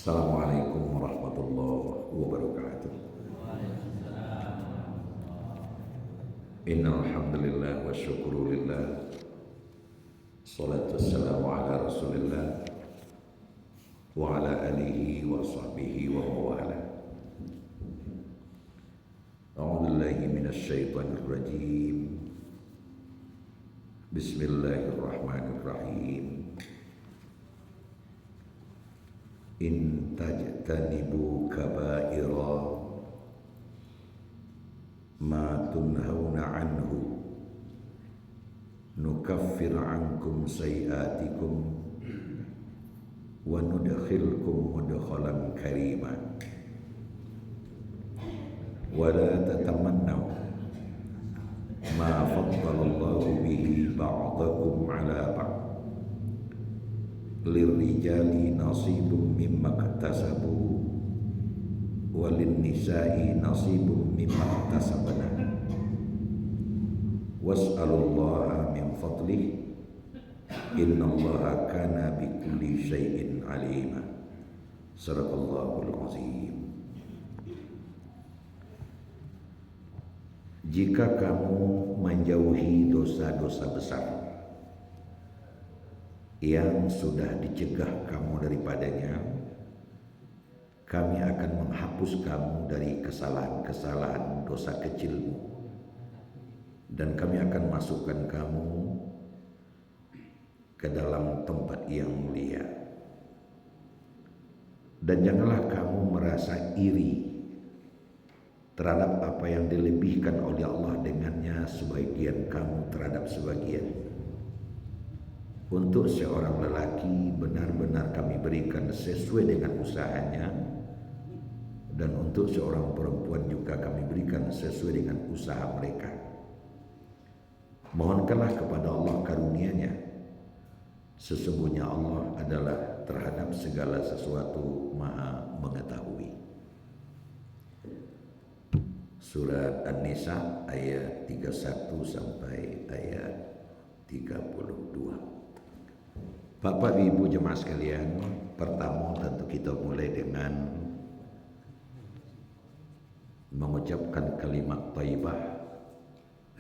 Assalamualaikum warahmatullahi wabarakatuh. Innal hamdalillah wa syukrulillah. Shalatu wassalamu ala Rasulillah wa ala alihi wa sahbihi wa mawala. A'udzu billahi minasy syaithanir rajim. Bismillahirrahmanirrahim. In tajtanibu kaba'ira ma tunhauna anhu nukaffir ankum sayiatikum wa nudkhilkum mudkhalan karima wa la tatamannaw ma faddalallahu bihi ba'dakum ala ba'd lirrijali nasibum mimma iktasabu walin nisa'i nasibum mimma iktasabna was'alullaha min fadlih innallaha kana bikulli syai'in alima. Sadaqallahul azim. Jika kamu menjauhi dosa-dosa besar yang sudah dicegah kamu daripadanya, kami akan menghapus kamu dari kesalahan-kesalahan dosa kecilmu, dan kami akan masukkan kamu ke dalam tempat yang mulia. Dan janganlah kamu merasa iri terhadap apa yang dilebihkan oleh Allah dengannya sebagian kamu terhadap sebagian. Untuk seorang lelaki benar-benar kami berikan sesuai dengan usahanya, dan untuk seorang perempuan juga kami berikan sesuai dengan usaha mereka. Mohonkanlah kepada Allah karunia-Nya. Sesungguhnya Allah adalah terhadap segala sesuatu Maha mengetahui. Surat An-Nisa ayat 31 sampai ayat 32. Bapak Ibu jemaah sekalian, pertama tentu kita mulai dengan mengucapkan kalimat thayyibah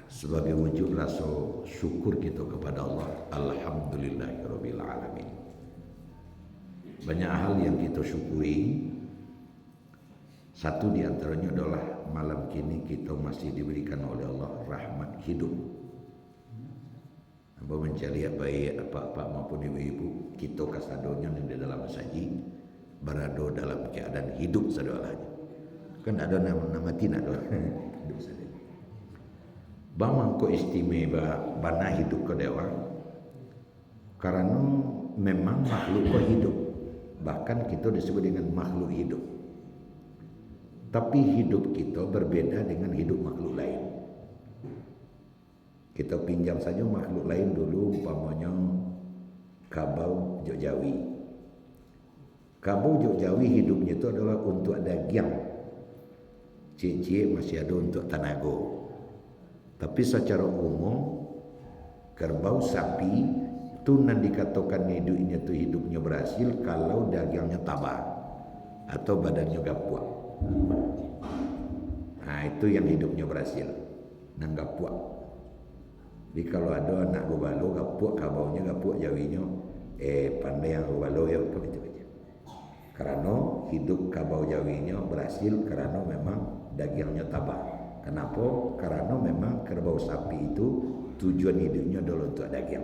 sebagai wujud rasa syukur kita kepada Allah. Alhamdulillahirabbil alamin. Banyak hal yang kita syukuri. Satu di antaranya adalah malam kini kita masih diberikan oleh Allah rahmat hidup. Apa mencari baik apa-apa maupun ibu-ibu, kita kasadonya di dalam saji berada dalam keadaan hidup sadolanya. Kan ada nama tina doh. Hidup saja. Bang ko istimewa bana hidup ke dewa. Karena memang makhluk ko hidup. Bahkan kita disebut dengan makhluk hidup. Tapi hidup kita berbeda dengan hidup makhluk lain. Kita pinjam saja makhluk lain dulu, umpamanya kabau jokjawi. Kabau jokjawi hidupnya itu adalah untuk daging. Cie-cie masih ada untuk tanago. Tapi secara umum kerbau sapi itu nan dikatakan hidupnya berhasil kalau dagingnya tabah atau badannya gapuak. Nah itu yang hidupnya berhasil, nan gapuak. Jadi kalau ada anak gobalo gapuak, kabaunya gapuak, jawinya pandai yang gobalo ya itu aja. Karena hidup kabau jawinya berhasil karena memang dagingnya tabah. Kenapa? Karena memang kerbau sapi itu tujuan hidupnya adalah untuk daging.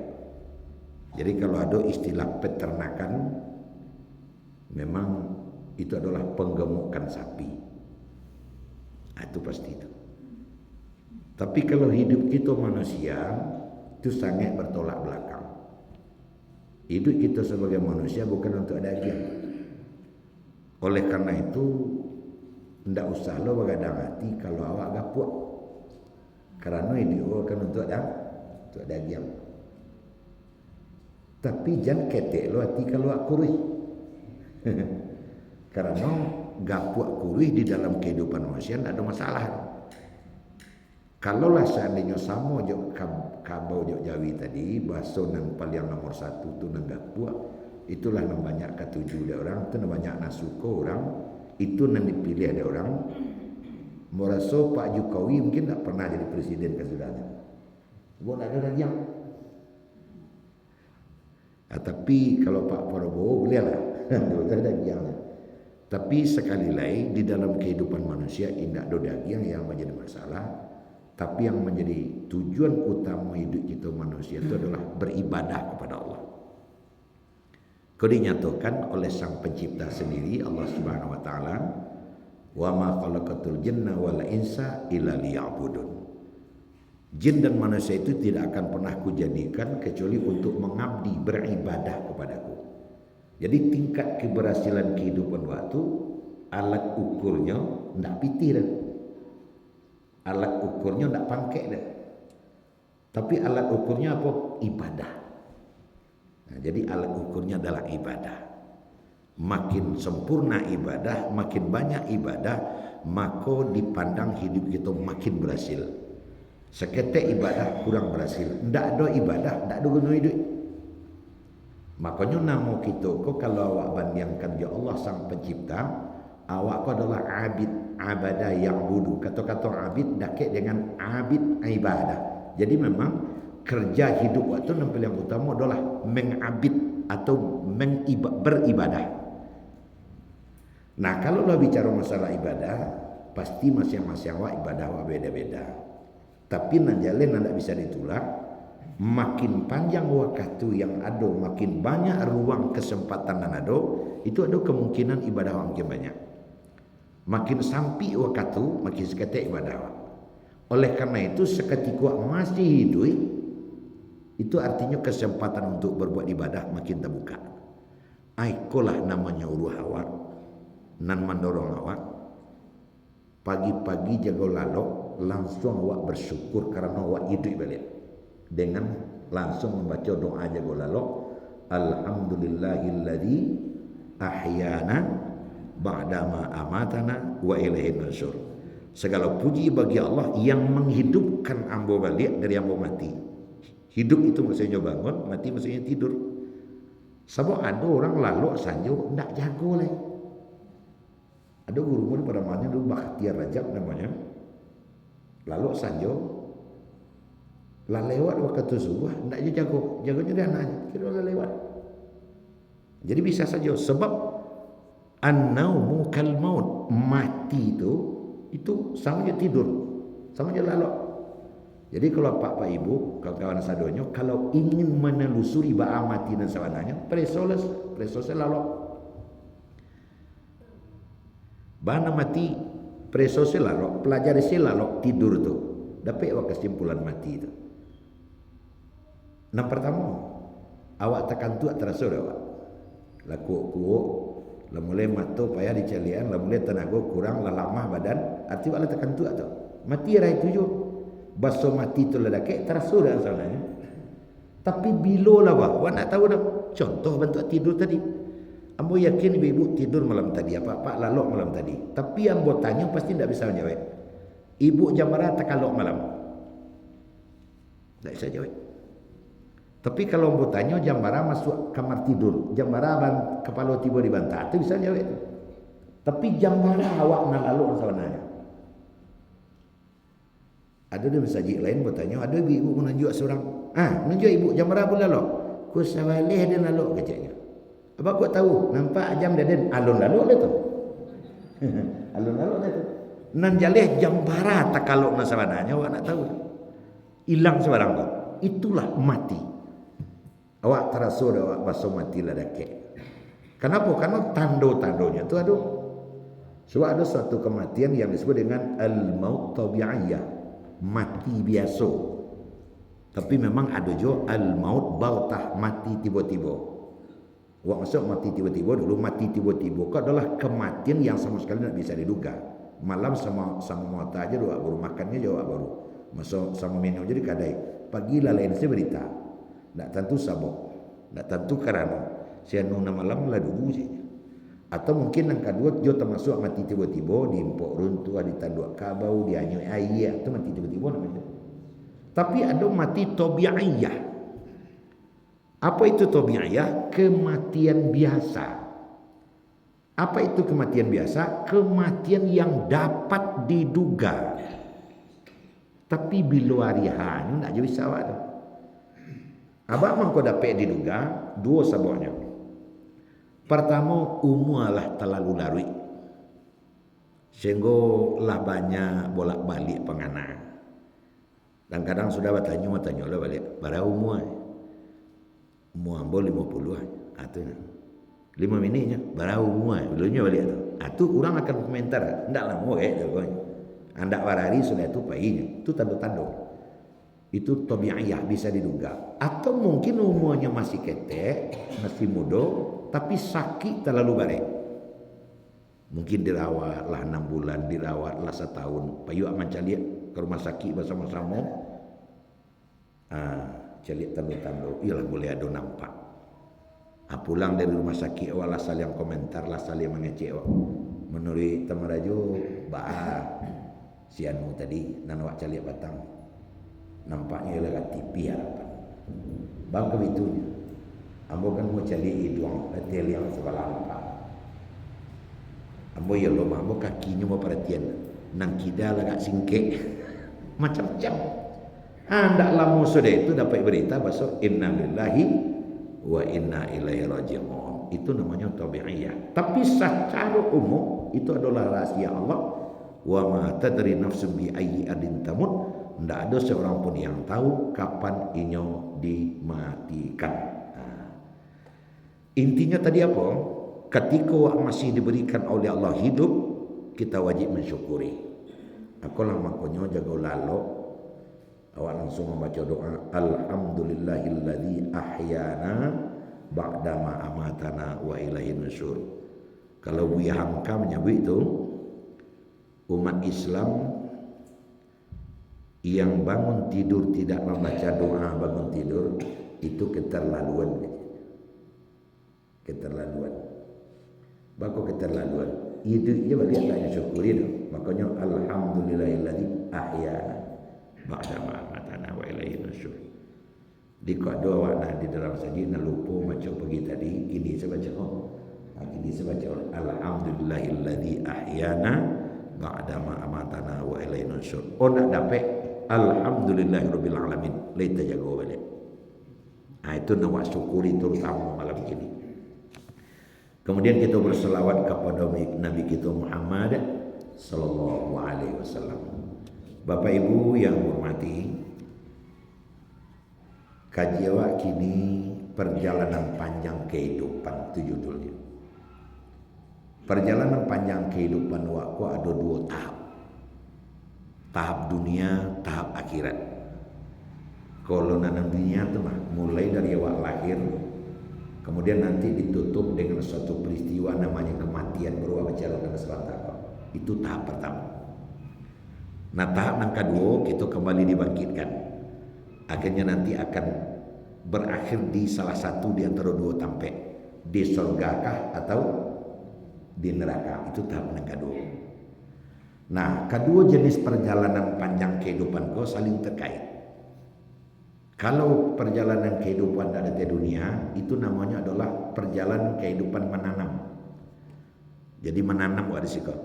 Jadi kalau ada istilah peternakan, memang itu adalah penggemukan sapi. Nah, itu pasti itu. Tapi kalau hidup kita manusia itu sangat bertolak belakang. Hidup kita sebagai manusia bukan untuk daging. Oleh karena itu tidak usah lo begadang hati kalau awak gapuak. Karena hidup kan untuk daging. Tapi jangan ketek lo hati kalau awak kurih. Karena gapuak kurih di dalam kehidupan manusia tidak ada masalah. Kalaulah seandainya sama kabau jok jawi tadi, bahasa nang paling nomor satu tu nang gapuak, Itulah yang banyak ketujuh dia orang, itu banyak nasuko orang, itu yang dipilih ada orang. Merasa Pak Jokowi mungkin tak pernah jadi presiden ke sudahnya. Buat ada lagi yang. Tapi kalau Pak Prabowo boleh lah, tak ada yang. Tapi sekali lagi di dalam kehidupan manusia tidak ada daging yang menjadi masalah. Tapi yang menjadi tujuan utama hidup kita manusia itu adalah beribadah kepada Allah. Kau dinyatakan oleh Sang Pencipta sendiri, Allah Subhanahu Wa Taala, wa ma khalaqatul jinna wal insa illa liya'budun. Jin dan manusia itu tidak akan pernah kujadikan kecuali untuk mengabdi, beribadah kepadaku. Jadi tingkat keberhasilan kehidupan waktu, alat ukurnya tidak piti dah. Alat ukurnya tidak pangkek dah. Tapi alat ukurnya apa? Ibadah. Nah, jadi alat ukurnya adalah ibadah. Makin sempurna ibadah, makin banyak ibadah, maka dipandang hidup kita makin berhasil. Seketek ibadah kurang berhasil. Tidak ada ibadah, tidak ada guna hidup. Makanya nama kita kau kalau awak bandingkan ya Allah Sang Pencipta, awak kau adalah abid, abadah yang budu. Kata-kata abid dakik dengan abid ibadah. Jadi memang kerja hidup waktu yang utama adalah mengabid atau beribadah. Nah kalau lo bicara masalah ibadah, pasti masing-masing awak ibadah awak beda-beda. Tapi nanjale tidak bisa ditolak. Makin panjang waktu yang ada, makin banyak ruang kesempatan yang ada, itu ada kemungkinan ibadah makin banyak. Makin sampai waktu, makin seketika ibadah. Oleh karena itu seketika masih hidup, itu artinya kesempatan untuk berbuat ibadah makin terbuka. Ikolah namanya uruh awak, nan mendorong awak. Pagi-pagi jaga lalok, langsung awak bersyukur karena awak hidup balik. Dengan langsung membaca doa jaga lalok, alhamdulillahilladzi ahyana ba'dama amatana wa ilaihin nusyur. Segala puji bagi Allah yang menghidupkan ambo balik dari ambo mati. Hidup itu maksudnya bangun, mati maksudnya tidur. Sebab ada orang lalu sanjo ndak jago leh. Ada guru pada namanya dulu Bakhtiar Rajab namanya. Lalu sanjo lah lewat waktu subuh ndak jago, jagonya dia anak kira lah lewat. Jadi bisa saja sebab an-naumu kal maut, mati itu sama je tidur, sama je lalu. Jadi kalau Pak Ibu, kawan-kawan sadonyo, kalau ingin menelusuri ba'a mati dan sawananya, presos lalu. Bana mati, presos lalu, pelajari lalu tidur tu. Dapat awak kesimpulan mati itu. Nah pertama, awak tekan tu terasa awak. Laku-kuuk, lah mulai mata payah dicalian, lah mulai tenaga kurang, lah lamah badan, arti awak tekan tu atau mati rai tujuh. Baso mati tu lah dakik terasa dah soalnya. Tapi bila lah awak nak tahu dah. Contoh bentuk tidur tadi. Ambo yakin ibu tidur malam tadi apa lalok malam tadi. Tapi ambo tanya pasti tidak bisa menjawab. Ibu jam berapa takalok malam? Tak bisa jawab. Tapi kalau ambo tanya jam berapa masuk kamar tidur, jam berapa kepala tiba di bantal, itu bisa jawab. Tapi jam berapa awak nak lalok soalnya? Ada di masjid lain bertanya, ada ibu menunjuk seorang, menunjuk ibu jam berapa lalok? Ku sawalih dia lalok kecaknya. Apa kau tahu? Nampak jam dia alun lalok lah tu. Alun lalok lah tu. Nan jaleh jam berapa tak kalok na sabananya awak nak tahu. Hilang sebarang kau. Itulah mati. Awak terasa awak basuh mati lah dakik. Kenapa? Karena tanda-tandanya tu ada. Sebab ada suatu kematian yang disebut dengan al-maut tabi'iyah. Mati biasa. Tapi memang ada juga al-maut bautah, mati tiba-tiba. Wak maksud mati tiba-tiba dulu, mati tiba-tiba kau adalah kematian yang sama sekali tidak bisa diduga. Malam sama mata aja doa baru, makannya jawab baru. Masuk sama minum jadi kadai. Pagi lah lain saya berita. Tak tentu sabok, tak tentu karena sianu malam lah dulu saja. Atau mungkin yang kedua dia termasuk mati tiba-tiba di empok runtuh, di tanduk kabau, di anyoi air, itu mati tiba-tiba namanya. Tapi ada mati tabi'iyah. Apa itu tabi'iyah? Kematian biasa. Apa itu kematian biasa? Kematian yang dapat diduga. Tapi bila harihan tak jadi sawat tu. Abang mangko dapat diduga dua sebabnya. Pertama, umur lah terlalu larut. Sehingga lah banyak bolak-balik pengana. Dan kadang sudah bertanya lah balik. Berapa umur? Umur ambo 50 lah. Itu 5 minitnya. Berapa umur? Belumnya balik tu. Itu orang akan komentar. Tidak lama Anda warari sudah itu pahinya. Itu tanda-tanda. Itu tabi'iyah bisa diduga. Atau mungkin umurnya masih ketek, masih muda, tapi sakit terlalu baik. Mungkin dirawat lah 6 bulan, dirawat lah 1 tahun. Payu aman calik ke rumah sakit bersama-sama. Calik tanda-tanda. Ialah boleh ada nampak. Pulang dari rumah sakit awal asal yang komentar, asal yang mengecek. Menurut teman rajo, si anu tadi nan awak calik batang. Nampaknya ialah kat TV harapan. Bang kebitunya. Ambo kan mau calik hidung, betul yang sebelah nampak. Ambo ya lomah, ambo kakinya mau perhatian. Nang kida lah kat singkek. Macam-macam. Hendak lama sudah itu dapat berita bahasa inna lillahi wa inna ilaihi raji'un. Itu namanya tabi'iyah. Tapi secara umum itu adalah rahasia Allah. Wa ma tadri nafsun bi ayyi ardin tamut. Tidak ada seorang pun yang tahu kapan inyo dimatikan. Intinya tadi apa? Ketika masih diberikan oleh Allah hidup, kita wajib mensyukuri. Aku lah makanya jaga lalu. Awak langsung membaca doa. Alhamdulillahilladzi ahyana ba'dama amatana wa ilaihi nusyur. Kalau Buya Hamka menyebut itu, umat Islam yang bangun tidur tidak membaca doa bangun tidur itu keterlaluan. Bako keterlaluan. Itu ia balik tak syukuri tu. Makanya alhamdulillahilladzi ahyana ba'da ma amatana wa ilaihi nusyur. Di qado awak di dalam saji nak lupa macam pergi tadi, ini saya baca ini saya baca alhamdulillahilladzi ahyana ba'da ma amatana wa ilaihi nusyur. Nak dapat alhamdulillahirabbil alamin. Laita jago balik. Itu nak syukuri terutama malam ini. Kemudian kita berselawat kepada Nabi kita Muhammad sallallahu alaihi wasallam. Bapak Ibu yang hormati, kaji awak kini perjalanan panjang kehidupan itu judulnya. Perjalanan panjang kehidupan awakku ada 2 tahap. Tahap dunia, tahap akhirat. Kalau nanam dunia itu mah mulai dari awak lahir, kemudian nanti ditutup dengan suatu peristiwa namanya kematian berupa perjalanan sebentar. Itu tahap pertama. Nah tahap yang kedua kita kembali dibangkitkan. Akhirnya nanti akan berakhir di salah satu di antara 2 tampek, di surgakah atau di neraka. Itu tahap yang kedua. Nah, kedua jenis perjalanan panjang kehidupan kau saling terkait. Kalau perjalanan kehidupan ada di dunia, itu namanya adalah perjalanan kehidupan menanam. Jadi menanam ada sikap.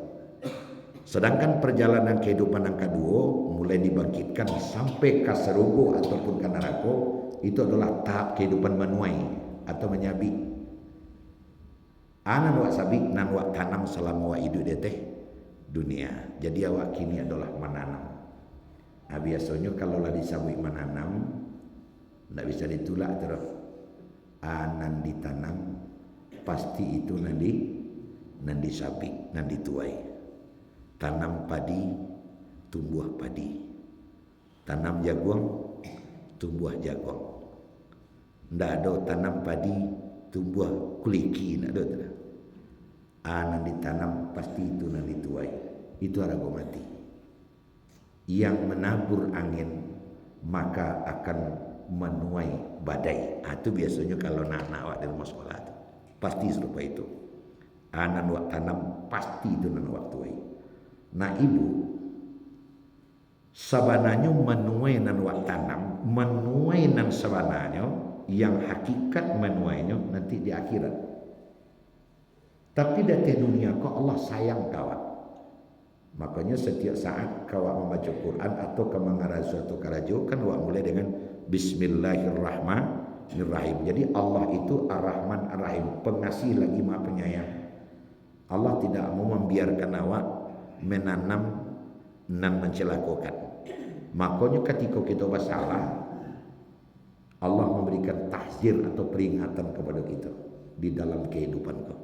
Sedangkan perjalanan kehidupan yang kedua mulai dibangkitkan sampai ke surga ataupun ke neraka, itu adalah tahap kehidupan menuai atau menyabi. Anan wak sabi nan wak tanam selama wak hidup dia teh dunia. Jadi awak kini adalah menanam. Nah, biasanya kalau lah disabui menanam, tidak bisa ditolak terus. Nan ditanam, pasti itu nanti sabik, nanti tuai. Tanam padi, tumbuh padi. Tanam jagung, tumbuh jagung. Tidak ada tanam padi, tumbuh kuliki, tidak ada. Nanti tanam pasti itu nanti tuai. Itu harga mati. Yang menabur angin maka akan menuai badai. Itu biasanya kalau anak-anak awak di rumah sekolah itu pasti serupa itu. Anak awak tanam pasti itu nan awak tuai. Nah ibu sabananya menuai nan awak tanam, menuai nan sabananya yang hakikat manuainya nanti di akhirat. Tapi dari dunia kau Allah sayang kawat. Makanya setiap saat kawat membaca Quran atau kau mengarah suatu karajo kan kawat mulai dengan Bismillahirrahmanirrahim. Jadi Allah itu Ar-Rahman Ar-Rahim, pengasih lagi Maha Penyayang. Allah tidak mau membiarkan awak menanam dan mencelakokan. Makanya ketika kita bersalah, Allah memberikan tahzir atau peringatan kepada kita di dalam kehidupan kau,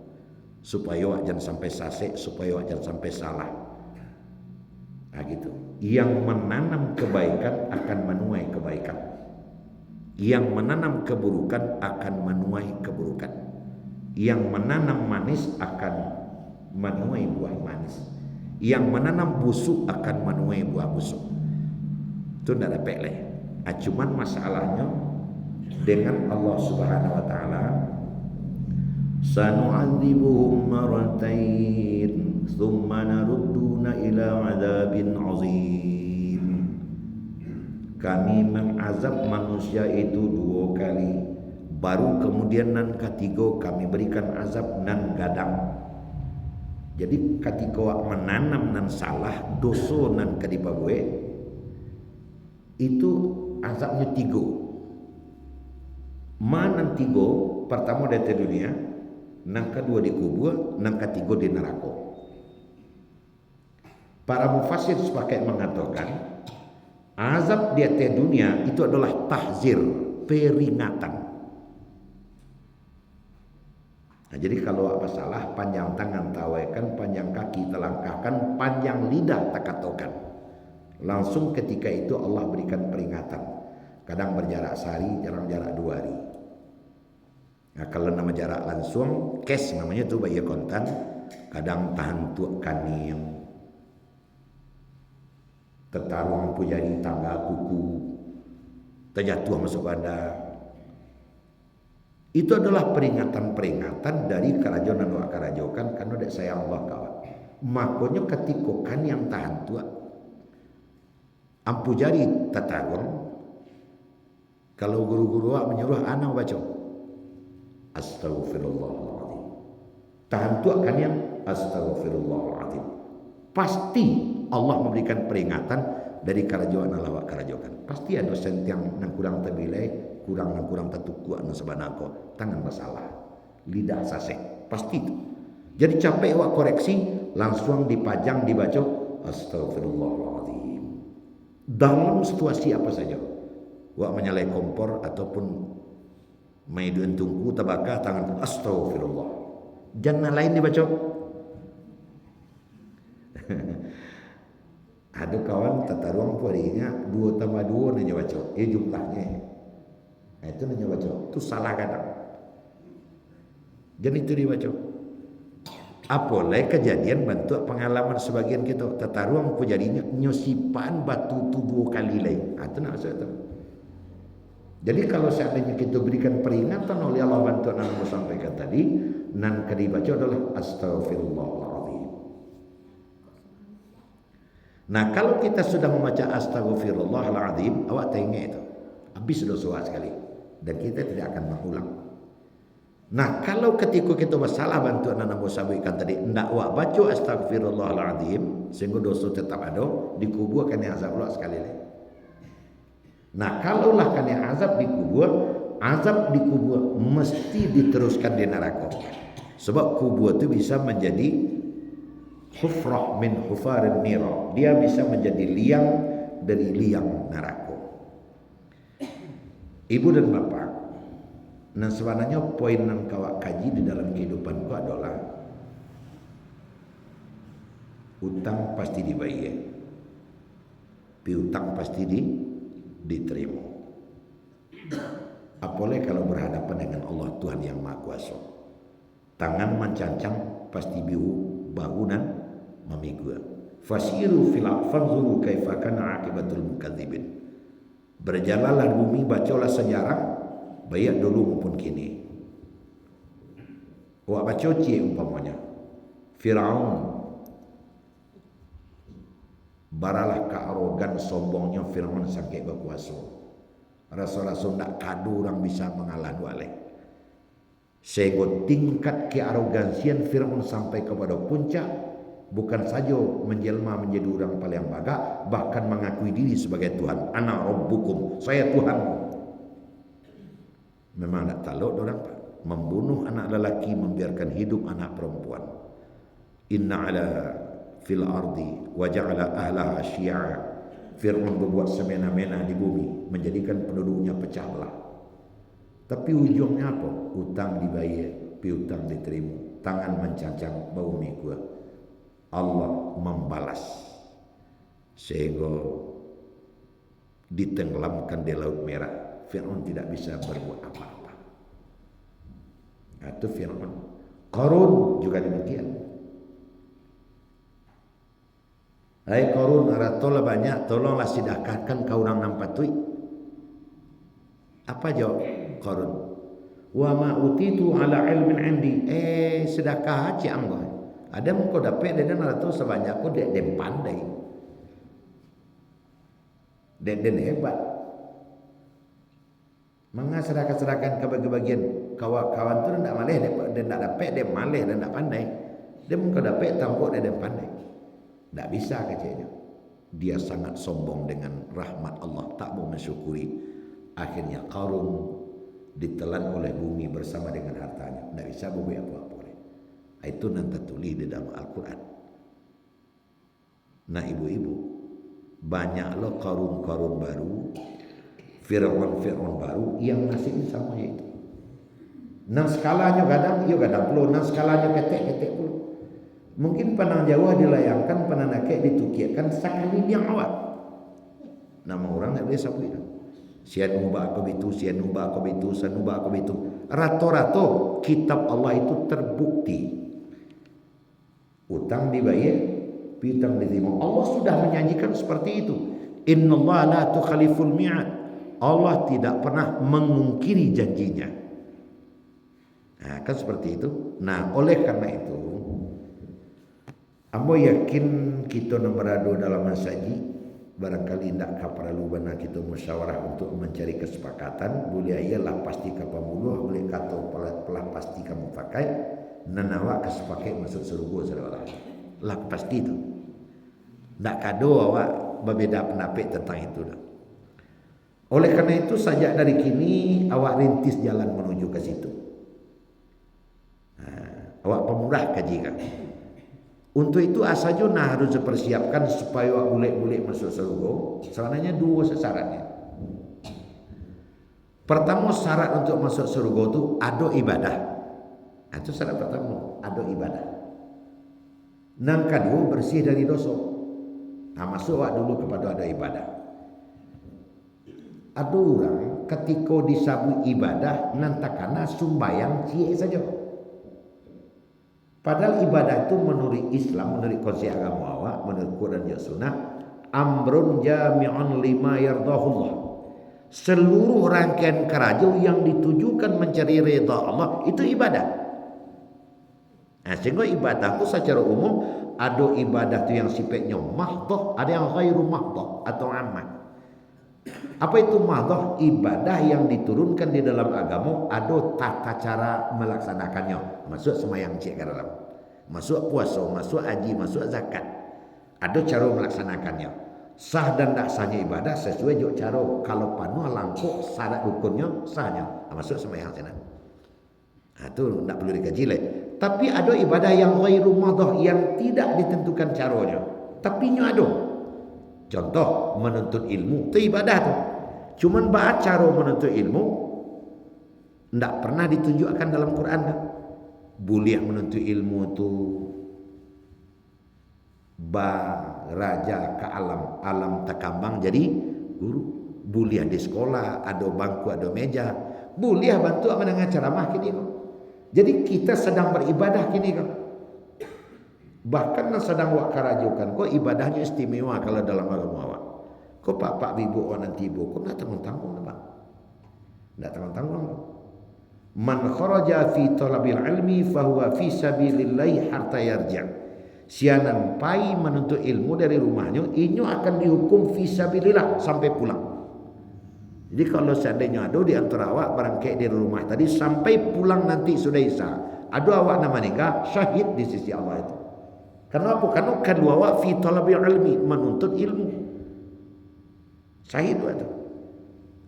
supaya awak jangan sampai sasek, supaya awak jangan sampai salah. Nah gitu. Yang menanam kebaikan akan menuai kebaikan. Yang menanam keburukan akan menuai keburukan. Yang menanam manis akan menuai buah manis. Yang menanam busuk akan menuai buah busuk. Itu tidak dapat lah. Cuman masalahnya dengan Allah Subhanahu wa taala, sanu'adzibuhum marratain thumma narudduna ila 'adzabin 'azim. Kami mengazab manusia itu 2 kali, baru kemudian nan ketiga kami berikan azab nan gadang. Jadi ketika menanam nan salah, dosa nan kadipabue, itu azabnya 3. Mana 3? Pertama dari dunia, yang kedua di kubur, yang ketiga di neraka. Para mufassir sepakat mengatakan azab di atas dunia itu adalah tahzir, peringatan. Nah, jadi kalau apa salah, panjang tangan tawaikan, panjang kaki telangkahkan, panjang lidah takatokan. Langsung ketika itu Allah berikan peringatan. Kadang berjarak sehari, jarang jarak 2 hari. Nah, kalau nama jarak langsung, kes namanya tu bayi kontan. Kadang tahan tuak kaning, tertaruang pujari tangga kuku, terjatuh masuk bandar. Itu adalah peringatan-peringatan dari kerajaan dan doa kerajaan karena dek sayang Allah kawan. Makanya ketika kan yang tahan tuak, ampu jari tertaruang. Kalau guru-guru menyuruh anak baca Astaghfirullahaladzim, tahan tuak kan yang Astaghfirullahaladzim. Pasti Allah memberikan peringatan dari kerajaan lawak kerajaan. Pasti ada dosen yang kurang terbilai, kurang tertukuk dan sebanako, tangan masalah, lidah sasek, pasti itu. Jadi capek awak koreksi, langsung dipajang dibaca Astaghfirullahaladzim. Dalam situasi apa saja, awak menyalahi kompor ataupun maidun tungku tabaka tangan Astaghfirullah. Jangan lain dibaca. Ada kawan tata ruang porinya 2 tambah 2 nanya baca. Jumlahnya. Nah, itu nanya baca. Itu salah kadang. Jadi itu dibaca. Apalagi kejadian bentuk pengalaman sebagian kita tata ruang pun jadinya nyosipan batu tu 2 kali lain. Itu nak maksud itu. Jadi kalau seandainya kita berikan peringatan oleh Allah bantu yang saya sampaikan tadi, nan kali baca adalah Astaghfirullahaladzim. Nah, kalau kita sudah membaca Astaghfirullahaladzim, awak tengok itu, habis sudah suat sekali, dan kita tidak akan mengulang. Nah, kalau ketika kita bersalah bantu yang saya sampaikan tadi, hendak awak baca Astaghfirullahaladzim, sehingga dosa tetap ada, dikuburkan yang azab Allah sekali lagi. Nah, kalaulah kan yang azab di kubur mesti diteruskan di neraka. Sebab kubur itu bisa menjadi hufrah min hufarin nira. Dia bisa menjadi liang dari liang neraka. Ibu dan bapak, nah sebenarnya poin yang kau kaji di dalam kehidupanku adalah utang pasti dibayar, piutang pasti diterima. Apalagi kalau berhadapan dengan Allah Tuhan yang Maha Kuasa. Tangan mencancang pasti bangunan memigua. Fasiru fil fanzuru kaifa kana akibatul mukadzibin. Berjalanlah bumi, bacalah sejarah baik dulu maupun kini. Wak baca umpamanya Firaun, baralah kearogan sombongnya Firaun sampai berkuasa. Rasul-rasul nak kadu orang bisa mengalah wale. Sehingga tingkat kearogansian Fir'aun sampai kepada puncak, bukan saja menjelma menjadi orang paling baga, bahkan mengakui diri sebagai Tuhan. Ana rabbukum, saya Tuhanmu. Memang tak taluk orang pak. Membunuh anak lelaki, membiarkan hidup anak perempuan. Inna ala fil ardi wa ja'ala ahlaha syi'a. Fir'aun berbuat semena-mena di bumi, menjadikan penduduknya pecah belah. Tapi ujungnya apa? Utang dibayar, piutang diterima. Tangan mencacang bau mikul. Allah membalas. Sehingga ditenggelamkan di Laut Merah. Fir'aun tidak bisa berbuat apa-apa. Itu Fir'aun. Qarun juga demikian. Hai Qarun, aratola banyak, tolonglah sedekahkan kau orang nampatui. Apa jawab Qarun? Wa ma utitu ala ilmin indi. Sedekah aja anggo. Ada muka dapat dan ratus sebanyak aku dia pandai. Dan hebat. Manga sedekah-sedekahkan ke bagian kawan-kawan tu ndak malih dia ndak dapat dia malih dan ndak pandai. Dia muka dapat tampuk dia pandai. Tak bisa kecilnya. Dia sangat sombong dengan rahmat Allah, tak mau mensyukuri. Akhirnya Qarun ditelan oleh bumi bersama dengan hartanya. Tak bisa bumi apa-apa. Itu nanti tulis di dalam Al-Quran. Nah ibu-ibu, banyaklah Qarun-Qarun baru, Fir'aun baru yang nasibnya sama itu. Nang skalanya kadang, puluh, nang skalanya ketek puluh. Mungkin panang Jawa dilayangkan, panang Nakek ditukirkan sekali yang awal. Nama orang tak boleh sabui. Sian ubah aku itu, sian ubah aku itu, sian ubah aku itu. Rato-rato kitab Allah itu terbukti. Utang dibayar, piutang diterima. Allah sudah menyanyikan seperti itu. Innallaha la tukhaliful mi'ad. Allah tidak pernah mengungkiri janjinya. Nah, kan seperti itu. Nah, oleh karena itu, ambo yakin kita nak berada dalam masaji, barangkali tidak perlu benar kita musyawarah untuk mencari kesepakatan. Boleh ialah pasti kapamuluh, boleh kata pelah pasti kamu pakai, nanawa kesepakai masuk surga saudara. Lah pasti itu. Tak kado awak berbeza pendapat tentang itu dah. Oleh karena itu sejak dari kini awak rintis jalan menuju ke situ. Awak pemurah kaji kan. Untuk itu asajo nah harus dipersiapkan supaya awak boleh masuk surga. Sebenarnya dua syaratnya. Pertama syarat untuk masuk surga itu ada ibadah. Itu syarat pertama, ada ibadah. Nang kedua bersih dari dosa. Nah masuk awak dulu kepada ada ibadah. Ada orang ketika disabui ibadah nantakana sumbayang cie saja. Padahal ibadah itu menurut Islam, menurut konsep agama awak, menurut Quran dan Sunnah, amrun jami'un lima yardahullah. Seluruh rangkaian keraja yang ditujukan mencari redha Allah itu ibadah. Nah, sehingga ibadah itu secara umum ada ibadah itu yang sifatnya mahdhah, ada yang ghairu mahdhah atau amal. Apa itu mahdhah? Ibadah yang diturunkan di dalam agama ada tata cara melaksanakannya. Masuk sembahyang cik ke dalam. Masuk puasa, masuk haji, masuk zakat. Ada cara melaksanakannya. Sah dan tak sahnya ibadah sesuai juga cara. Kalau panu langkuk syarat rukunnya sahnya. Masuk sembahyang sana. Nah, itu tak perlu dikaji lagi. Tapi ada ibadah yang ghairu mahdhah yang tidak ditentukan caranya. Tapi nya ada. Contoh menuntut ilmu itu ibadah tu. Cuman baca cara menuntut ilmu tidak pernah ditunjukkan dalam Quran kan. Boleh menuntut ilmu tu raja ke alam takambang jadi guru. Boleh di sekolah ada bangku ada meja. Boleh bantu mendengar ceramah kini kok. Jadi kita sedang beribadah kini kok. Bahkan sedang wak karajukan kok ibadahnya istimewa kalau dalam agama awak. Kok pak bibu orang tibu kok nak tanggung-tanggung apa? Nak tanggung-tanggung. Man kharaja fi talabil ilmi fahuwa fi sabilillah hatta yarja'. Sianan pai menuntut ilmu dari rumahnya, inyo akan dihukum fi sabilillah sampai pulang. Jadi kalau seandainya ada di antara awak berangkat dari rumah tadi sampai pulang nanti sudah isya, ada awak nama nikah, syahid di sisi Allah itu. Karena apa? Karena kedua awak fi talabil ilmi, menuntut ilmu. Syahid itu.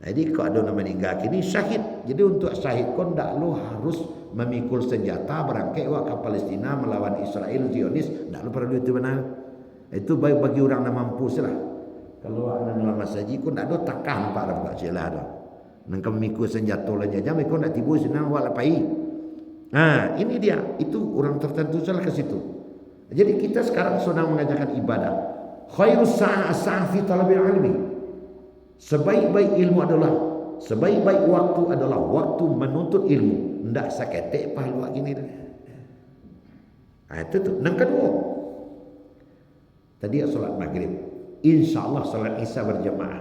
Jadi kalau ada nama nikah kini syahid. Jadi untuk syahid kon tak lo harus memikul senjata berangkat awak ke Palestina melawan Israel Zionis, tak lo perlu itu benar. Itu baik bagi orang yang mampu salah. Kalau anak lama saji kun tak ada takah pak dah buat celah dah. Nang kemiku senjata lainnya jam ikut nak tibu senang wak lapai. Nah, ini dia. Itu orang tertentu salah ke situ. Jadi kita sekarang sedang mengajarkan ibadah. Khairus sa'ah fi talabil ilmi. Sebaik-baik ilmu adalah sebaik-baik waktu adalah waktu menuntut ilmu. Ndak saketek pahala buat gini dah. Itu tu. Nang kedua. Tadi solat maghrib. InsyaAllah salat isya berjamaah.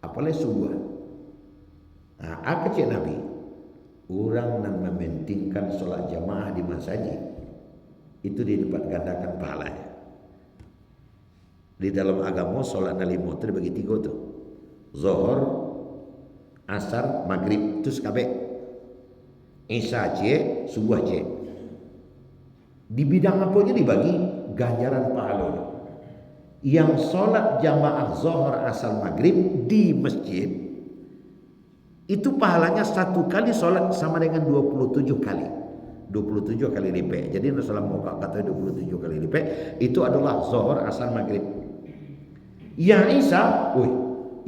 Apalagi subuh. Apa cik Nabi? Orang yang mementingkan solat jamaah di masjid itu dilipat gandakan pahalanya. Di dalam agama solat lima itu dibagi 3 tu. Zuhur, asar, maghrib itu sekabek. Isya cik, subuh cik. Di bidang apa je dibagi ganjaran pahalanya. Yang solat jamaah zuhur asal maghrib di masjid itu pahalanya 1 kali solat sama dengan 27 kali 27 kali lipat. Jadi Rasulullah mau kata 27 kali lipat itu adalah zuhur asal maghrib. Yang isya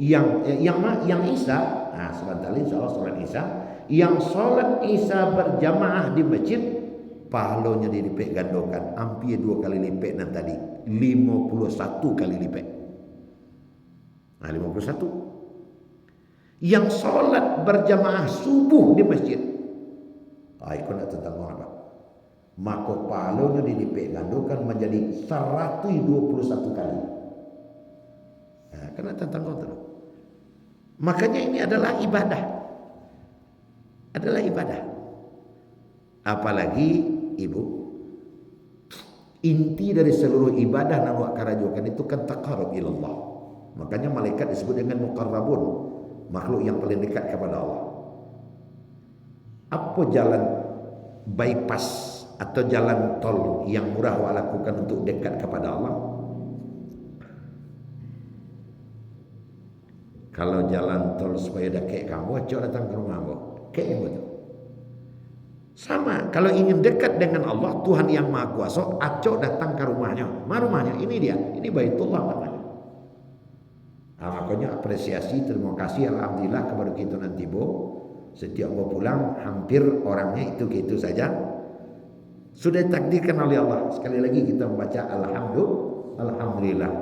yang isya sebentar lagi solat isya. Yang solat isya berjamaah di masjid pahalanya dilipat gandakan hampir 2 kali lipat nan tadi 51 kali lipat. 51. Yang solat berjamaah subuh di masjid. Ikut nak tentang apa? Maka pahalanya dilipat gandakan menjadi 121 kali. Kena tentang itu. Makanya ini adalah ibadah. Adalah ibadah. Apalagi ibu, inti dari seluruh ibadah yang awak karajokan itu kan taqarrub ilallah. Makanya malaikat disebut dengan muqarrabun, makhluk yang paling dekat kepada Allah. Apa jalan bypass atau jalan tol yang murah awak lakukan untuk dekat kepada Allah? Kalau jalan tol supaya dekat kamu, acok datang ke rumah kamu. Kayaknya betul. Sama, kalau ingin dekat dengan Allah, Tuhan yang Maha Kuasa, acok datang ke rumahnya. Rumahnya ini dia, ini Baitullah namanya. Makanya apresiasi, terima kasih, alhamdulillah kepada kita nanti setiap mau pulang, hampir orangnya itu saja. Sudah ditakdirkan oleh Allah. Sekali lagi kita membaca alhamdulillah.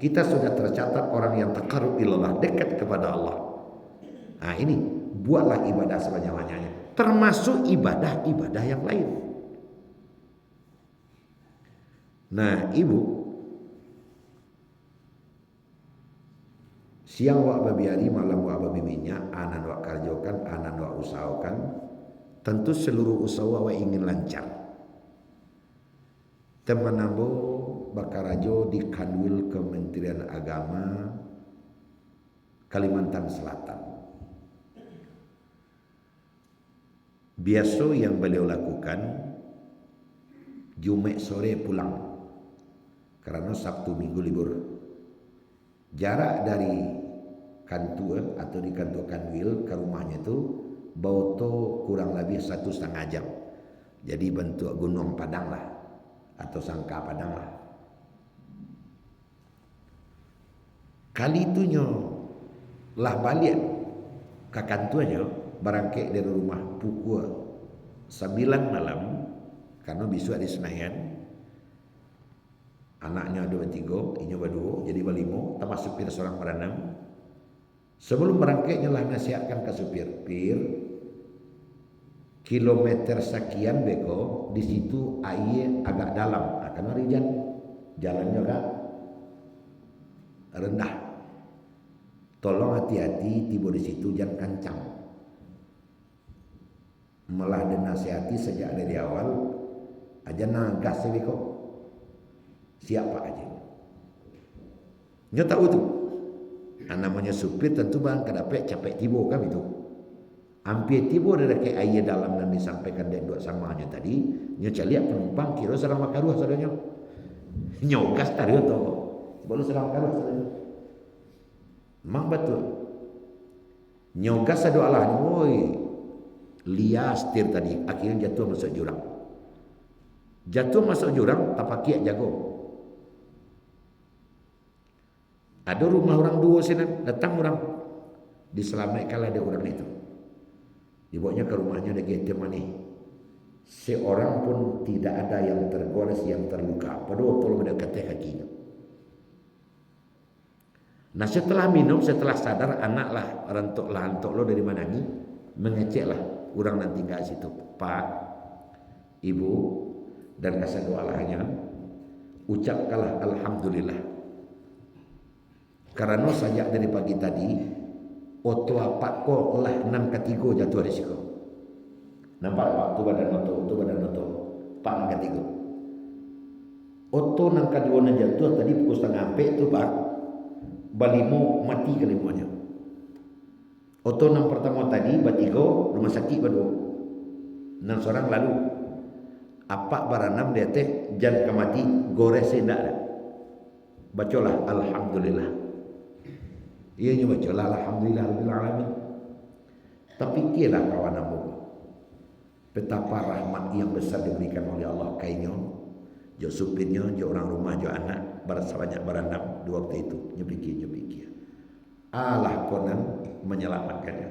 Kita sudah tercatat orang yang taqarrub ilallah, dekat kepada Allah. Ini buatlah ibadah sebanyak-banyaknya. Termasuk ibadah-ibadah yang lain. Nah, ibu, siang wak babiari, malam wak babi minyak, anan wak karjokan, anan wak usahakan. Tentu seluruh usaha wak ingin lancar. Teman ambo bakarajo di Kanwil Kementerian Agama Kalimantan Selatan. Biasa yang beliau lakukan Jumat sore pulang karena Sabtu Minggu libur. Jarak dari kantor atau di kantor Kanwil ke rumahnya itu bauto kurang lebih 1,5 jam. Jadi bentuk gunung Padang lah atau Sangka Padang lah. Kali itunya lah balik ke kantornya berangkat dari rumah pukul 9 malam karena besok di Senayan. Anaknya ada 3, inya 2, jadi 5, termasuk supir seorang berenam. Sebelum berangkatnya lah nasihatkan ke supir, "Pir, kilometer sekian beko, di situ air agak dalam, akan hujan, jalannya agak rendah. Tolong hati-hati tiba di situ, jangan kencang." Malah dinasihati sejak dari awal aja nagas beko. Siapa aja. Dia tahu tu. Namanya supir tentu bang kedapet capek tibo kan itu. Hampir tibo dari ke air dalam dan disampaikan dan dua samanya tadi. Nyo caliak penumpang kira serang makaruh sadanya. Nyogas tadi tu. Baru serang makaruh sadanya. Memang betul. Nyogas ada Allah. Woi. Lias setir tadi. Akhirnya jatuh masuk jurang. Jatuh masuk jurang. Tapakiak jago. Ada rumah orang dua sini. Datang orang. Diselamatkanlah ada orang itu. Dibawanya ke rumahnya ada Getsemani. Seorang pun tidak ada yang tergores, yang terluka. Padahal tolong mendekati kakinya. Nah setelah minum, setelah sadar, anaklah rantok lo dari mana ni, mengeceklah orang nanti kat situ. Pak, ibu, dan kasih doa lahnya, ucapkanlah alhamdulillah. Karena sejak dari pagi tadi, oto apa ko lah 6 katigo jatuh risiko. Nampak pak tu badan oto, pak katigo. Oto nang kadua na jatuh tadi pukul setengah ape tu pak. Balimo mati kalimuanya. Oto nang pertama tadi batigo rumah sakit badu. Nang seorang lalu. Apa baranam dia teh jan kemati gores sendak dah. Bacalah alhamdulillah. Ia nyoba bacalah alhamdulillah rabbil alamin. Tapi kira kawan aku. Betapa rahmat yang besar diberikan oleh Allah kainyo. Jo supirnya, jo orang rumah, jo anak, banyak barandam dua waktu itu nyepikir. Allah konan menyelamatkannya.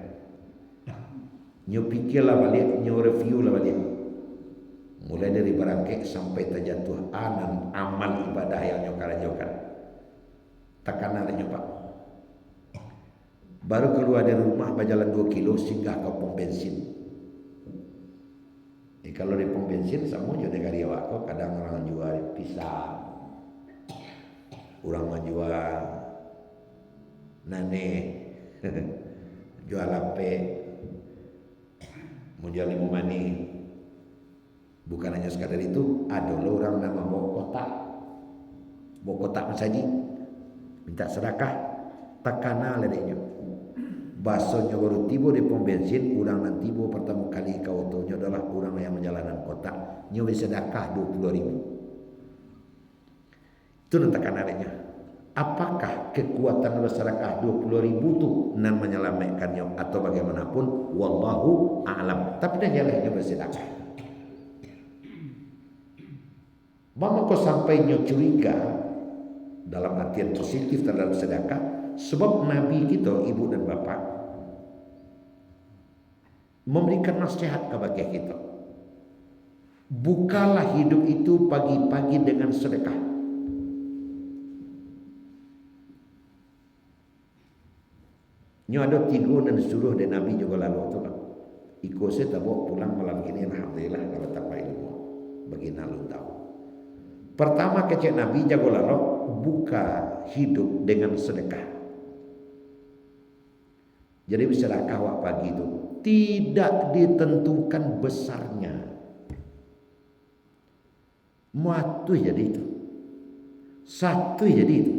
Nyepikirlah balik, review lah balik. Mulai dari barangkek sampai terjatuh amal ibadah yang nyokan. Tekanan ada nyoba. Baru keluar dari rumah berjalan 2 kilo singgah ke pom bensin. Kalau di pom bensin sama juga negara awak kadang orang jual pisang, orang menjual nane, jual lape, menjual limu mani. Bukan hanya sekadar itu, ada orang nama bawa kotak mensaji, minta sedekah, takana ledenya. Basonya baru tiba di pom bensin, orang nanti tiba pertama kali kau tahunya adalah orang yang menjalankan kotak, nyawa sedekah 20.000. Itu nantikan adanya. Apakah kekuatan bersedekah 20.000 tu nan menyelamatkannya atau bagaimanapun, wallahu a'lam. Tapi dah jalannya bersedekah. Mama kau sampainya curiga dalam artian positif terhadap sedekah. Sebab Nabi kita, ibu dan bapa, memberikan nasihat kepada kita. Bukalah hidup itu pagi-pagi dengan sedekah. Nyo ada 3 dan suruh dan Nabi juga lalu tu kan. Iko saya tak bawa pulang malam ini, alhamdulillah kalau tak baik ilmu. Begini lu tahu. Pertama kecek Nabi jago lalu buka hidup dengan sedekah. Jadi sedekah awak pagi itu tidak ditentukan besarnya. Muatu jadi itu. Satu jadi itu.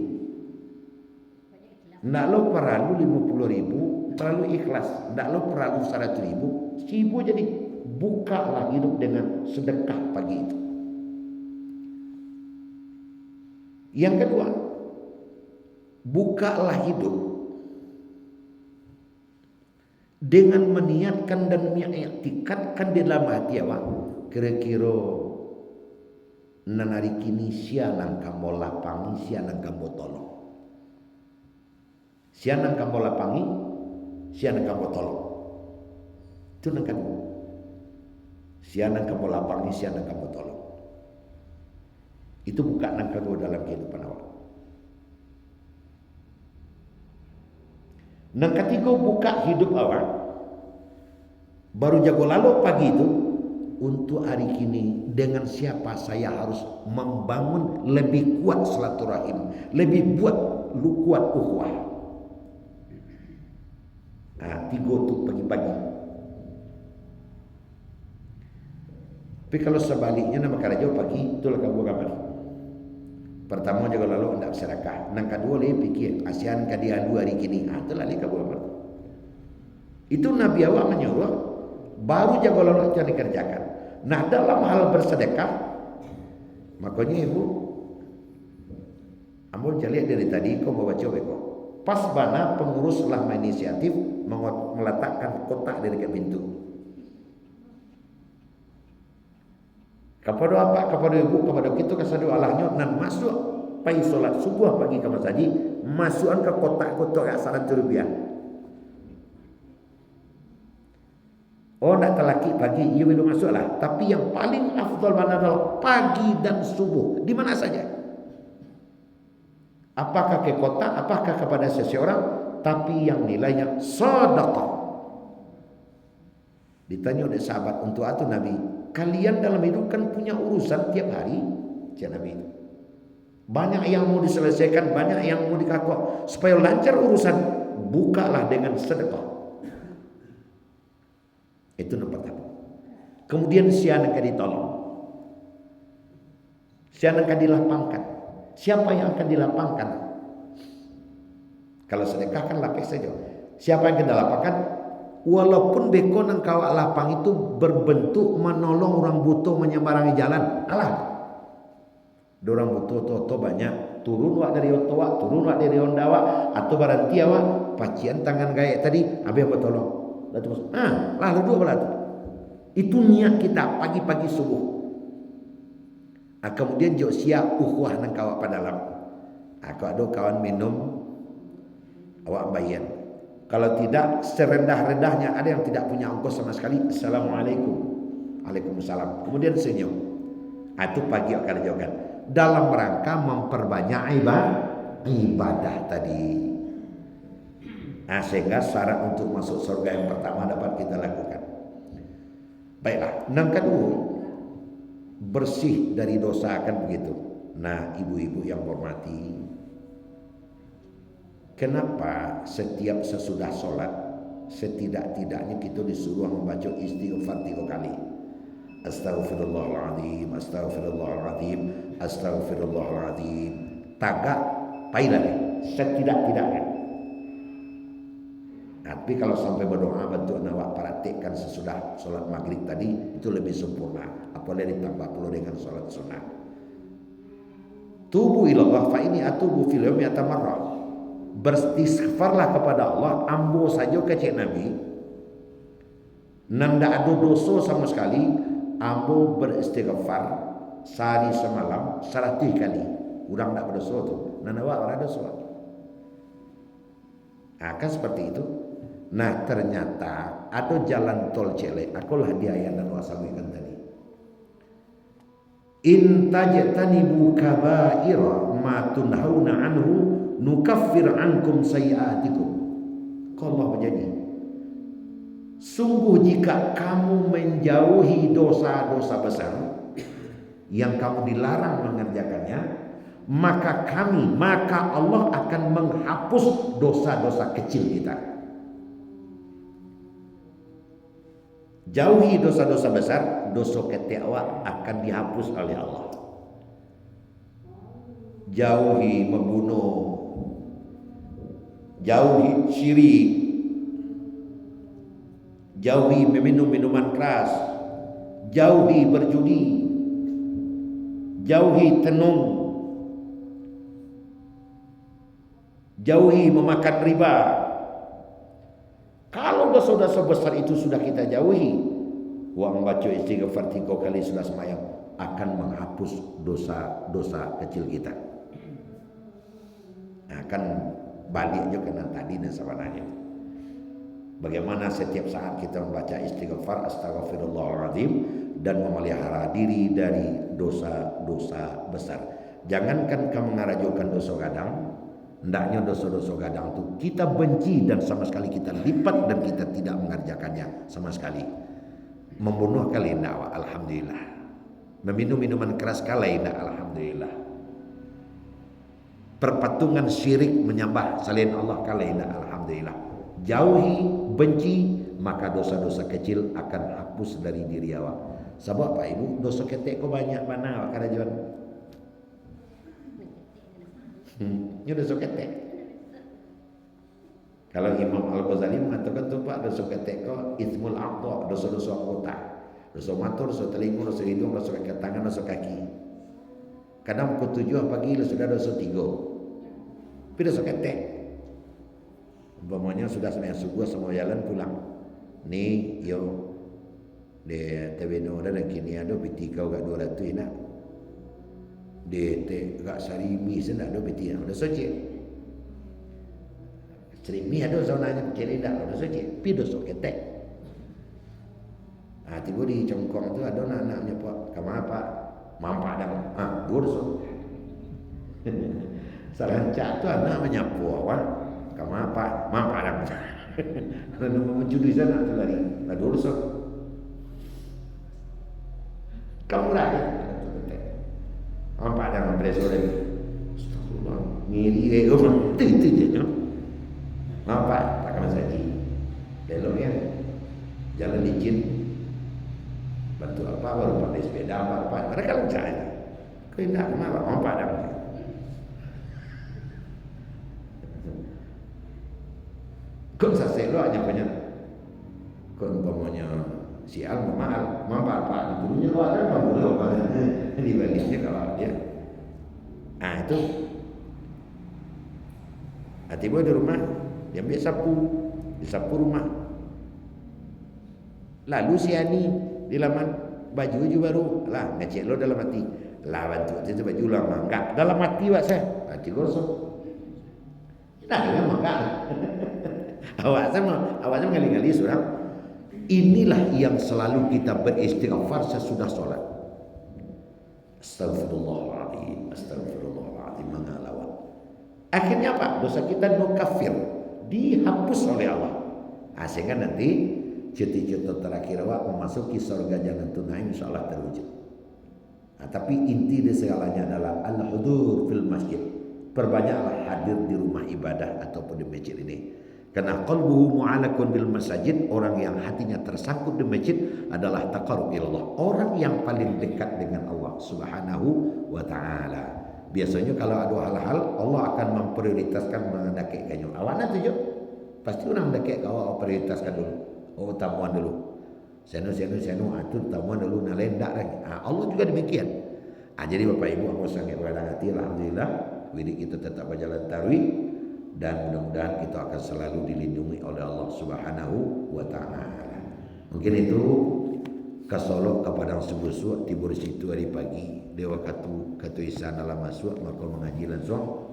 Ndak lo perlu 50.000, perlu ikhlas. Ndak lo perlu 100.000, 1.000 jadi. Bukalah hidup dengan sedekah pagi itu. Yang kedua, bukalah hidup dengan meniatkan dan mengiktikadkan di dalam hati awak, kira-kira nan hari kini sianang kamu lapangi, sianang kamu tolong, sianang kamu lapangi, sianang kamu tolong. Itu nang kamu, sianang kamu lapangi, sianang kamu tolong. Itu bukan nang kamu dalam kehidupan awak. Nang ketiga buka hidup awak. Baru jago lalu pagi itu untuk hari kini dengan siapa saya harus membangun lebih kuat silaturahim, lebih kuat ukhuwah. Nah, 3 tu pagi-pagi. Tapi kalau sebaliknya nama kerja pagi itulah kamu gambar. Pertama jaga lalu hendak sedekah. Nang kedua le fikir asian kadian dua hari kini. Itulah le kabur. Itu Nabi awak menyuruh baru jaga lalu jangan dikerjakan. Nah dalam hal bersedekah, makanya ibu, amun lihat dari tadi kau bawa coba kau. Pas bana pengurus lama inisiatif meletakkan kotak di dekat pintu. Kepada apa? Kepada ibu, kepada kita kasadu Allahnya nan masuk pai solat subuh pagi ke masjid, masukkan ke kotak-kotak yang 100 rupiah. Oh nak telaki pagi, ia belum masuklah. Tapi yang paling afdal mana adalah pagi dan subuh. Di mana saja. Apakah ke kotak, apakah kepada seseorang, tapi yang nilainya sedekah. Ditanya oleh sahabat untuk itu Nabi, kalian dalam hidup kan punya urusan tiap hari, cakap Nabi itu. Banyak yang mau diselesaikan, banyak yang mau dikakok. Supaya lancar urusan, bukalah dengan sedekah. Itu nomor pertama. Kemudian siapa akan ditolong? Siapa akan dilapangkan? Siapa yang akan dilapangkan? Kalau sedekah kan lapis saja. Siapa yang akan dilapangkan? Walaupun beko nang kawak lapang itu berbentuk menolong orang butuh menyembarangi jalan. Alah. Dorang butuh to banyak. Turun wak dari otowa, turun wak dari ondawa, atau baranti awak, pacian tangan gaya tadi, habis apa tolong. Lalu dua belah tu. Itu niat kita pagi-pagi subuh. Kemudian jauh siap ukhuwah nang kawak pada dalam. Aku ada kawan minum, awak bayar. Kalau tidak serendah-rendahnya ada yang tidak punya ongkos sama sekali. Assalamualaikum, Waalaikumsalam. Kemudian senyum. Itu pagi akan dijawabkan. Dalam rangka memperbanyak ibadah tadi. Sehingga syarat untuk masuk surga yang pertama dapat kita lakukan. Baiklah, yang kedua, bersih dari dosa kan begitu. Nah, ibu-ibu yang hormati, kenapa setiap sesudah sholat setidak-tidaknya kita disuruh membaca istighfar 3 kali? Astaghfirullahaladzim, astaghfirullahaladzim, astaghfirullahaladzim. Tagak pailah setidak-tidaknya. Tapi kalau sampai berdoa bantu awak praktikkan sesudah sholat maghrib tadi itu lebih sempurna. Apalagi ditambah pula dengan sholat sunnah. Tubu ilallah fa ini atubu fil yawmi atamarrah. Beristighfarlah kepada Allah ambo saja kecik Nabi. Nanda ada dosa sama sekali. Ambo beristighfar sehari semalam 100 kali. Urang tak berdosa tu. Nanda awak ada dosa. Akan seperti itu. Nah ternyata ada jalan tol celek. Akulah dia yang dan wasawikan tadi. In tajtanibu kaba'ira ma tunhauna anhu nukaffir ankum sayiatikum. Allah menjadi. Sungguh jika kamu menjauhi dosa-dosa besar yang kamu dilarang mengerjakannya, maka Allah akan menghapus dosa-dosa kecil kita. Jauhi dosa-dosa besar, dosa kecil awak akan dihapus oleh Allah. Jauhi membunuh, jauhi syirik, jauhi meminum minuman keras, jauhi berjudi, jauhi tenung, jauhi memakan riba. Kalau dosa-dosa besar itu sudah kita jauhi, wa membaca istighfar 3 kali sudah sembahyang akan menghapus dosa-dosa kecil kita. Akan balik juga kena tadi dan sebenarnya. Bagaimana setiap saat kita membaca istighfar astaghfirullahaladzim dan memelihara diri dari dosa-dosa besar. Jangankan kamu ngarajukan dosa gadang, hendaknya dosa-dosa gadang itu kita benci dan sama sekali kita lipat dan kita tidak mengerjakannya sama sekali. Membunuh kali tidak, alhamdulillah. Meminum minuman keras kali tidak, alhamdulillah. Perpatungan syirik menyembah selain Allah kali tidak, alhamdulillah. Jauhi, benci, maka dosa-dosa kecil akan hapus dari diri awak. Sebab apa ibu? Dosa ketek kau banyak mana awak karajuan? Ini dosa ketek. Kalau Imam Al-Ghazali mengatakan tu Pak, dosa ketek kau ismul aqta, dosa-dosa anggota. Dosa mata, dosa telinga, dosa hidung, dosa kaki tangan, dosa kaki. Kadang pukul 7 pagi sudah dosa 3. Tapi dosa ketek. Umpamanya sudah sembahyang subuh semua jalan pulang. Ni yo de tebeno ada dan kini ada piti kau gak 200 nak. De te gak sarimi sen ada piti ada soce. Sarimi ada zonanya kiri dak ada soce. Pi dosa ketek. Ah tiba di congkong tu ada anak-anaknya Pak. Kamu apa? Mampak dah. Dosa. Sarancak tu anak menyapu awak. Kamu apa? Mampak dah. Karena mencuri sana tu lari. Lah dosa. Kamu lari. Mampak dah mempreso lagi. Astagfirullah. Ngiri itu je. Mampak tak kena saji. Belok ya. Jalan licin. Bantu apa baru pakai sepeda apa. Mereka lancar. Kau indah kenapa? Mampak dah. Kau sasek lo hanya punya. Kau umpamanya si Al mahal, apa dulunya lo ada apa boleh apa dibaliknya kalau dia. Itu. Tiba di rumah dia ambil disapu rumah. Lalu si Ani di laman baju baru lah ngecek lo dalam hati. Lah bantu itu baju lama enggak dalam hati wak saya. Hati gosok. Nah, memang enggak. Awak sama ngali-ngali surah. Inilah yang selalu kita beristighfar sesudah solat. Astagfirullahaladzim, astagfirullahaladzim, mengalawat. Akhirnya apa? Dosa kita no kafir, dihapus oleh Allah. Sehingga nanti cita-cita terakhir awak memasuki surga jangan tunai insyaallah terwujud. Tapi inti dari segalanya adalah al-hudur fil masjid. Perbanyaklah hadir di rumah ibadah ataupun di masjid ini. Karena qalbuhu mu'alakun bil masajid, orang yang hatinya tersangkut di masjid adalah taqarrub ilallah, orang yang paling dekat dengan Allah Subhanahu wa taala. Biasanya kalau ada hal-hal Allah akan memprioritaskan mendekatkannya. Awakna tujuh pasti orang dekat kau prioritaskan dulu. Utamuan dulu. Senu itu tamuan dulu nalendak lagi. Allah juga demikian. Jadi Bapak Ibu aku sangat berhati hati, alhamdulillah wirid kita tetap berjalan tarawih. Dan mudah-mudahan kita akan selalu dilindungi oleh Allah Subhanahu wa taala. Mungkin itu kasolok kepada subuh suat tibur situ hari pagi dewa katu isan dalam masuk maka mengaji langsung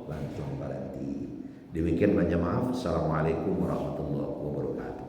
berhenti. Demikian banyak maaf. Assalamualaikum warahmatullahi wabarakatuh.